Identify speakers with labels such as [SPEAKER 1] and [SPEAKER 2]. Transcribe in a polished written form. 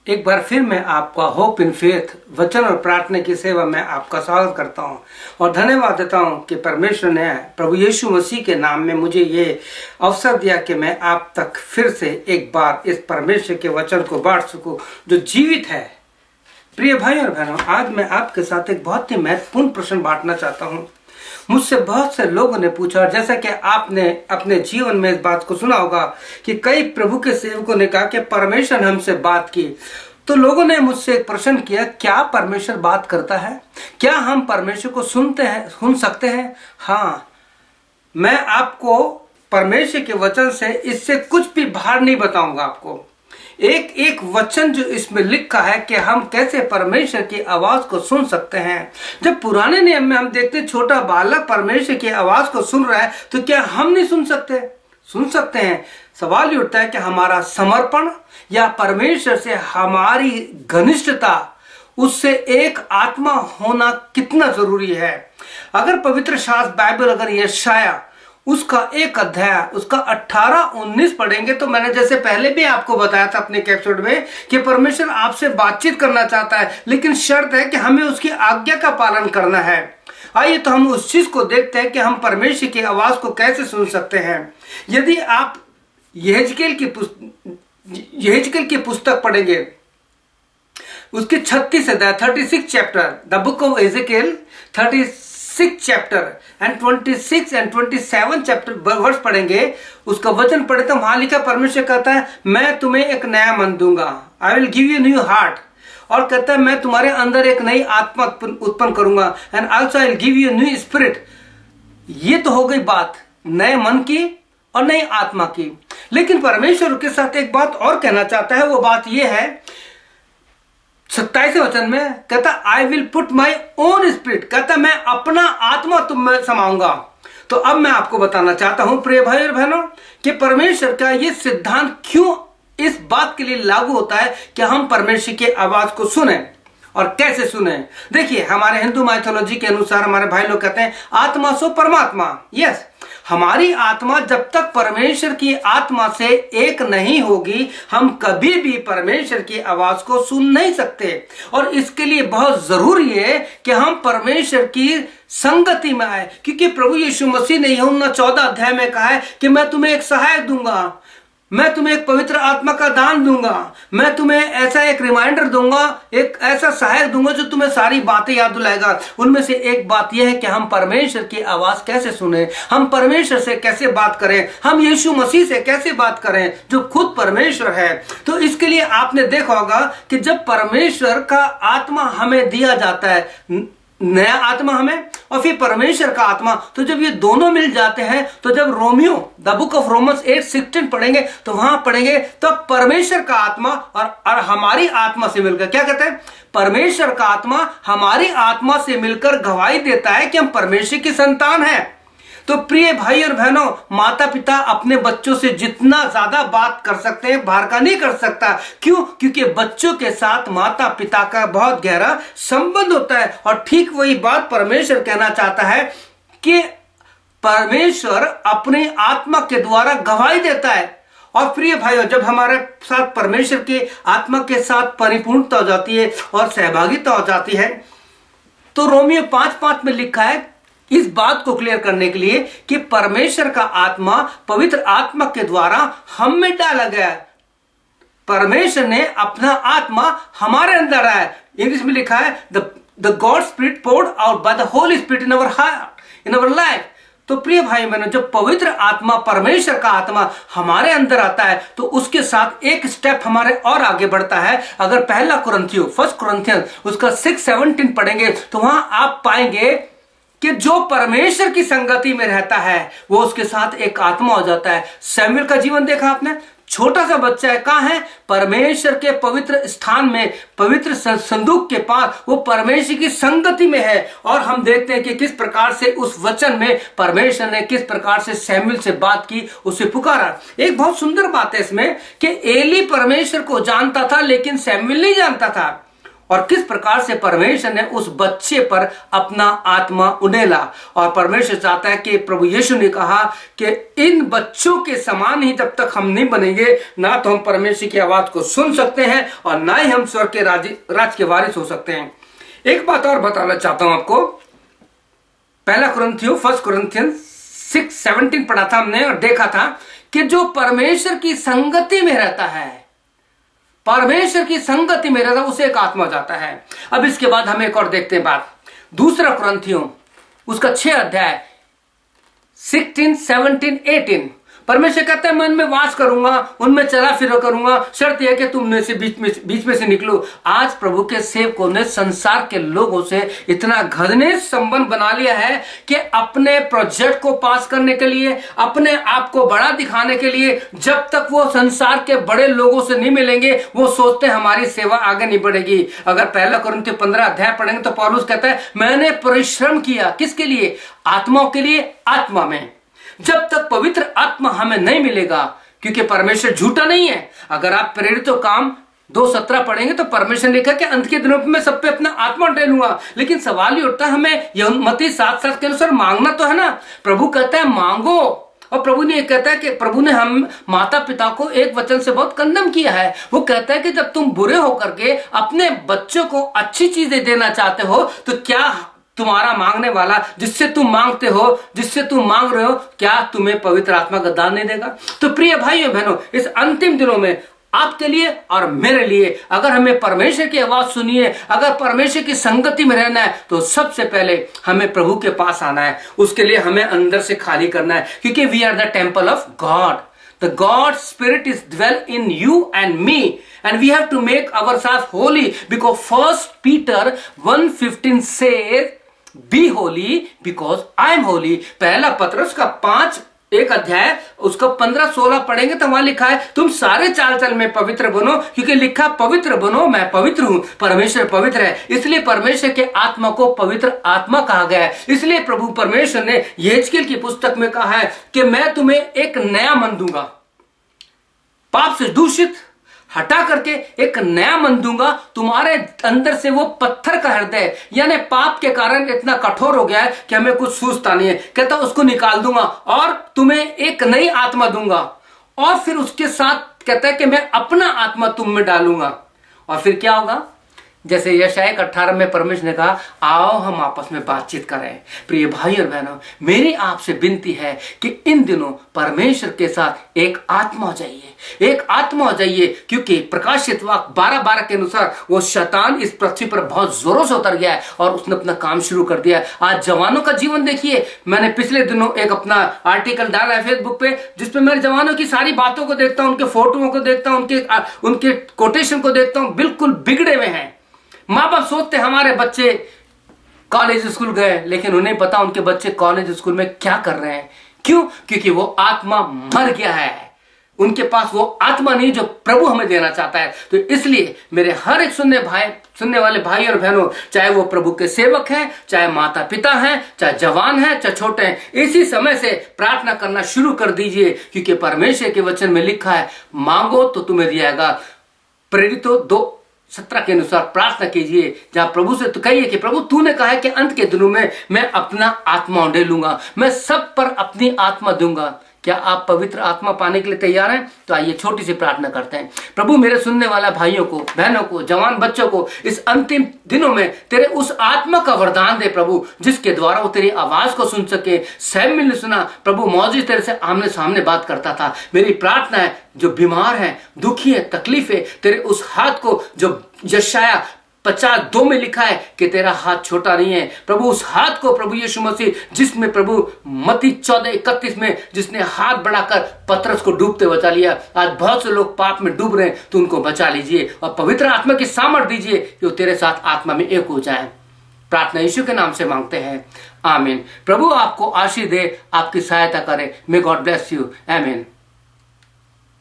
[SPEAKER 1] एक बार फिर मैं आपका होप इन फेथ वचन और प्रार्थना की सेवा में आपका स्वागत करता हूं और धन्यवाद देता हूं कि परमेश्वर ने प्रभु यीशु मसीह के नाम में मुझे ये अवसर दिया कि मैं आप तक फिर से एक बार इस परमेश्वर के वचन को बांट सकूं जो जीवित है। प्रिय भाई और बहनों, आज मैं आपके साथ एक बहुत ही महत्वपूर्ण प्रश्न बांटना चाहता हूँ। मुझसे बहुत से लोगों ने पूछा, जैसा कि आपने अपने जीवन में इस बात को सुना होगा कि कई प्रभु के सेवकों ने कहा कि परमेश्वर ने हमसे बात की। तो लोगों ने मुझसे एक प्रश्न किया, क्या परमेश्वर बात करता है? क्या हम परमेश्वर को सुन सकते हैं? हाँ, मैं आपको परमेश्वर के वचन से इससे कुछ भी बाहर नहीं बताऊंगा। आपको एक एक वचन जो इसमें लिखा है कि हम कैसे परमेश्वर की आवाज को सुन सकते हैं। जब पुराने नियम में हम देखते हैं छोटा बालक परमेश्वर की आवाज को सुन रहा है, तो क्या हम नहीं सुन सकते? सुन सकते हैं। सवाल ये उठता है कि हमारा समर्पण या परमेश्वर से हमारी घनिष्ठता, उससे एक आत्मा होना कितना जरूरी है। अगर पवित्र शास्त्र बाइबल, अगर यशाया उसका एक अध्याय उसका 18-19 पढ़ेंगे, तो मैंने जैसे पहले भी आपको बताया था अपने कैप्सूल में कि परमेश्वर आपसे बातचीत करना चाहता है, लेकिन शर्त है कि हमें उसकी आज्ञा का पालन करना है। आइए तो हम उस चीज को देखते हैं कि हम परमेश्वर की आवाज को कैसे सुन सकते हैं। यदि आप यहेजकेल की पुस्तक पढ़ेंगे, उसके 36 अध्याय 36 chapter, the book of Ezekiel 36 chapter and 26 and 27 chapter वर्ष पढ़ेंगे, उसका वचन पढ़े तो वहां लिखा, परमेश्वर कहता है मैं तुम्हें एक नया मन दूंगा, I will give you new heart. और कहता है मैं तुम्हारे अंदर एक नई आत्मा उत्पन्न करूंगा, and also I will give you new spirit. ये तो हो गई बात नए मन की और नई आत्मा की। लेकिन परमेश्वर के साथ एक बात और कहना चाहता है। वो बात यह है 27वें वचन में, कहता I will put my own spirit, कहता मैं अपना आत्मा तुम में समाऊंगा। तो अब मैं आपको बताना चाहता हूं प्रिय भाई और बहनों कि परमेश्वर का यह सिद्धांत क्यों इस बात के लिए लागू होता है कि हम परमेश्वर की आवाज को सुने और कैसे सुने। देखिए, हमारे हिंदू माइथोलॉजी के अनुसार हमारे भाई लोग कहते हैं आत्मा सो परमात्मा। यस, हमारी आत्मा जब तक परमेश्वर की आत्मा से एक नहीं होगी, हम कभी भी परमेश्वर की आवाज को सुन नहीं सकते। और इसके लिए बहुत जरूरी है कि हम परमेश्वर की संगति में आए, क्योंकि प्रभु यीशु मसीह ने यूहन्ना 14 अध्याय में कहा है कि मैं तुम्हें एक सहायक दूंगा, मैं तुम्हें एक पवित्र आत्मा का दान दूंगा, मैं तुम्हें ऐसा एक रिमाइंडर दूंगा, एक ऐसा सहायक दूंगा जो तुम्हें सारी बातें याद दिलाएगा। उनमें से एक बात यह है कि हम परमेश्वर की आवाज कैसे सुने, हम परमेश्वर से कैसे बात करें, हम यीशु मसीह से कैसे बात करें जो खुद परमेश्वर है। तो इसके लिए आपने देखा होगा कि जब परमेश्वर का आत्मा हमें दिया जाता है, नया आत्मा हमें, और फिर परमेश्वर का आत्मा, तो जब ये दोनों मिल जाते हैं, तो जब Romeo the book of Romans 8:16 पढ़ेंगे, तो वहां पढ़ेंगे तो परमेश्वर का आत्मा और हमारी आत्मा से मिलकर क्या कहते हैं, परमेश्वर का आत्मा हमारी आत्मा से मिलकर गवाही देता है कि हम परमेश्वर की संतान हैं। तो प्रिय भाई और बहनों, माता पिता अपने बच्चों से जितना ज्यादा बात कर सकते हैं, बाहर का नहीं कर सकता। क्यों? क्योंकि बच्चों के साथ माता पिता का बहुत गहरा संबंध होता है। और ठीक वही बात परमेश्वर कहना चाहता है कि परमेश्वर अपनी आत्मा के द्वारा गवाही देता है। और प्रिय भाइयों, जब हमारे साथ परमेश्वर की आत्मा के साथ परिपूर्णता हो जाती है और सहभागिता हो जाती है, तो रोमियो 5:5 में लिखा है इस बात को क्लियर करने के लिए कि परमेश्वर का आत्मा पवित्र आत्मा के द्वारा हम में डाला गया है। परमेश्वर ने अपना आत्मा हमारे अंदर है। इंग्लिश में लिखा है the God spirit poured out by the Holy Spirit in our heart, in our life. तो प्रिय भाई बहनों, जब पवित्र आत्मा, परमेश्वर का आत्मा हमारे अंदर आता है, तो उसके साथ एक स्टेप हमारे और आगे बढ़ता है। अगर पहला कुरिन्थियों 1 कुरिन्थियंस उसका 6:17 पढ़ेंगे, तो वहां आप पाएंगे कि जो परमेश्वर की संगति में रहता है वो उसके साथ एक आत्मा हो जाता है। शमूएल का जीवन देखा आपने, छोटा सा बच्चा है, कहां है? परमेश्वर के पवित्र स्थान में, पवित्र संदूक के पास, वो परमेश्वर की संगति में है। और हम देखते हैं कि किस प्रकार से उस वचन में परमेश्वर ने किस प्रकार से शमूएल से बात की, उसे पुकारा। एक बहुत सुंदर बात है इसमें कि एली परमेश्वर को जानता था, लेकिन शमूएल नहीं जानता था। और किस प्रकार से परमेश्वर ने उस बच्चे पर अपना आत्मा उड़ेला। और परमेश्वर चाहता है कि प्रभु यीशु ने कहा कि इन बच्चों के समान ही जब तक हम नहीं बनेंगे, ना तो हम परमेश्वर की आवाज को सुन सकते हैं और ना ही हम स्वर्ग के राज के वारिस हो सकते हैं। एक बात और बताना चाहता हूं आपको, पहला कुरिन्थियों 1 Corinthians 6:17 पढ़ा था हमने और देखा था कि जो परमेश्वर की संगति में रहता है, परमेश्वर की संगति में रहता है, उसे एक आत्मा जाता है। अब इसके बाद हम एक और देखते हैं बात, दूसरा कुरिन्थियों उसका 6 अध्याय 16, 17, 18। परमेश्वर कहता है मैं उनमें वास करूंगा, उनमें चला फिरा करूंगा, शर्त यह कि तुम में से बीच में से निकलो। आज प्रभु के सेवकों ने संसार के लोगों से इतना घनिष्ठ संबंध बना लिया है कि अपने प्रोजेक्ट को पास करने के लिए, अपने आप को बड़ा दिखाने के लिए, जब तक वो संसार के बड़े लोगों से नहीं मिलेंगे वो सोचते हैं हमारी सेवा आगे नहीं बढ़ेगी। अगर पहला कुरिन्थियों 15 अध्याय पढ़ेंगे तो पौलुस कहता है मैंने परिश्रम किया, किसके लिए? आत्माओं के लिए। आत्मा में जब तक पवित्र आत्मा हमें नहीं मिलेगा, क्योंकि परमेश्वर झूठा नहीं है। अगर आप प्रेरितों काम 2:17 पढ़ेंगे तो परमेश्वर ने लिखा कि अंत के दिनों में मैं सब पे अपना आत्मा डालूंगा। लेकिन सवाल ये उठता है हमें मत्ती 7:7 के अनुसार मांगना तो है ना। प्रभु कहता है मांगो, और प्रभु ने कहता है कि प्रभु ने हम माता पिता को एक वचन से बहुत कंडम किया है। वो कहता है कि जब तुम बुरे होकर के अपने बच्चों को अच्छी चीजें देना चाहते हो तो क्या तुम्हारा मांगने वाला जिससे तुम मांगते हो, जिससे तुम मांग रहे हो, क्या तुम्हें पवित्र आत्मा का दान नहीं देगा? तो प्रिय भाइयों बहनों, इस अंतिम दिनों में आपके लिए और मेरे लिए अगर हमें परमेश्वर की आवाज सुनिए, अगर परमेश्वर की संगति में रहना है तो सबसे पहले हमें प्रभु के पास आना है। उसके लिए हमें अंदर से खाली करना है, क्योंकि we are the temple of God. The God's Spirit is dwell in you and me, and we have to make ourselves holy, because 1 Peter 1:15 says, "Be holy because I am holy." पहला पत्रस का 5 अध्याय उसका 15-16 पढ़ेंगे तो वहां लिखा है तुम सारे चाल चल में पवित्र बनो, क्योंकि लिखा पवित्र बनो, मैं पवित्र हूं। परमेश्वर पवित्र है, इसलिए परमेश्वर के आत्मा को पवित्र आत्मा कहा गया है। इसलिए प्रभु परमेश्वर ने यहेजकेल की पुस्तक में कहा है कि मैं तुम्हें एक नया मन दूंगा, पाप से दूषित हटा करके एक नया मन दूंगा। तुम्हारे अंदर से वो पत्थर का हृदय, यानी पाप के कारण इतना कठोर हो गया है कि हमें कुछ सूझता नहीं है, कहता उसको निकाल दूंगा और तुम्हें एक नई आत्मा दूंगा। और फिर उसके साथ कहता है कि मैं अपना आत्मा तुम में डालूंगा। और फिर क्या होगा? जैसे यशायाह 18 में परमेश्वर ने कहा आओ हम आपस में बातचीत करें। प्रिय भाई और बहनों, मेरी आपसे विनती है कि इन दिनों परमेश्वर के साथ एक आत्मा हो जाइए, एक आत्मा हो जाइए, क्योंकि प्रकाशित वाक्य 12:12 के अनुसार वो शैतान इस पृथ्वी पर बहुत जोरों से उतर गया है और उसने अपना काम शुरू कर दिया है। आज जवानों का जीवन देखिए। मैंने पिछले दिनों एक अपना आर्टिकल डाला है फेसबुक पे, जिसपे मैं जवानों की सारी बातों को देखता हूं, उनके फोटोओं को देखता हूं, उनके कोटेशन को देखता हूं, बिल्कुल बिगड़े हुए हैं। माँ बाप सोचते हमारे बच्चे कॉलेज स्कूल गए, लेकिन उन्हें पता उनके बच्चे कॉलेज स्कूल में क्या कर रहे हैं। क्यों? क्योंकि वो आत्मा मर गया है, उनके पास वो आत्मा नहीं जो प्रभु हमें देना चाहता है। तो इसलिए मेरे हर एक सुनने वाले भाई और बहनों, चाहे वो प्रभु के सेवक हैं, चाहे माता पिता हैं, चाहे जवान हैं, चाहे छोटे हैं, इसी समय से प्रार्थना करना शुरू कर दीजिए, क्योंकि परमेश्वर के वचन में लिखा है मांगो तो तुम्हें दिया जाएगा। प्रेरितों 2:17 के अनुसार प्रार्थना कीजिए, जहां प्रभु से तो कहिए कि प्रभु तूने कहा है कि अंत के दिनों में मैं अपना आत्मा उंडेलूंगा, मैं सब पर अपनी आत्मा दूंगा। क्या आप पवित्र आत्मा पाने के लिए तैयार हैं? तो आइए छोटी सी प्रार्थना करते हैं। प्रभु मेरे सुनने वाला भाइयों को, बहनों को, जवान बच्चों को इस अंतिम दिनों में तेरे उस आत्मा का वरदान दे प्रभु, जिसके द्वारा वो तेरी आवाज को सुन सके। सैमुएल ने सुना प्रभु मौजूद तेरे से आमने सामने बात करता था। मेरी प्रार्थना है जो बीमार है, दुखी है, तकलीफ है, तेरे उस हाथ को जो यशायाह 50:2 में लिखा है कि तेरा हाथ छोटा नहीं है, प्रभु उस हाथ को प्रभु यीशु मसीह, जिसमें प्रभु मत्ती 14:31 में जिसने हाथ बढ़ाकर पतरस को डूबते बचा लिया, आज बहुत से लोग पाप में डूब रहे हैं, तो उनको बचा लीजिए और पवित्र आत्मा की सामर्थ दीजिए कि वो तेरे साथ आत्मा में एक हो जाए। प्रार्थना यीशु के नाम से मांगते हैं, आमीन। प्रभु आपको आशीष दे, आपकी सहायता करे। मे गॉड ब्लेस यू, आमीन।